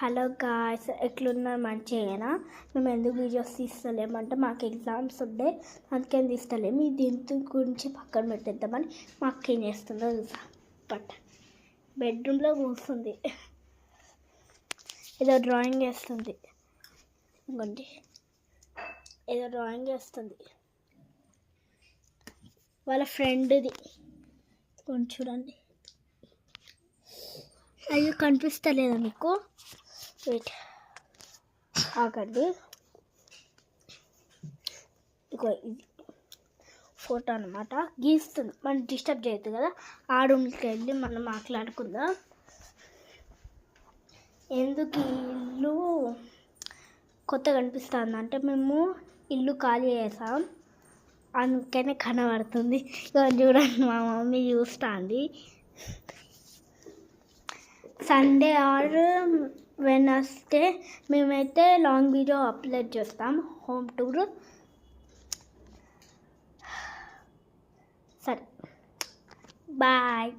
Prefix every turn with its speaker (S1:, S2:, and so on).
S1: Hello guys, ఎట్లున్నారు? మంచిగా మేము ఎందుకు వీడియోస్ తీస్తలేమంటే మాకు ఎగ్జామ్స్ ఉండే అందుకని తీస్తలేము. మీ దీంతో గురించి పక్కన పెట్టేద్దామని మా అక్క ఏం చేస్తుందో చూసా. బట్ బెడ్రూమ్లో కూర్చుంది, ఏదో డ్రాయింగ్ వేస్తుంది. ఇంకోటి ఏదో డ్రాయింగ్ వేస్తుంది వాళ్ళ ఫ్రెండ్ది. కొంచెం చూడండి. అయ్యో కనిపిస్తలేదా మీకు? వెయిట్ ఆగండి. ఇగో ఇది ఫోటో అనమాట. గీస్తుంది, మనం డిస్టర్బ్ చేయొద్దు కదా. ఆ రూమ్కి వెళ్ళి మనం మాట్లాడుకుందాం. ఎందుకు ఇల్లు కొత్తగా కనిపిస్తుంది అంటే మేము ఇల్లు ఖాళీ చేసాం, అందుకనే కనబడుతుంది. ఇక చూడండి, మా మమ్మీ చూస్తుంది. సండే ఆర్ వెనస్డే మేమైతే లాంగ్ వీడియో అప్లోడ్ చేస్తాం, హోమ్ టూర్. సరే, బాయ్.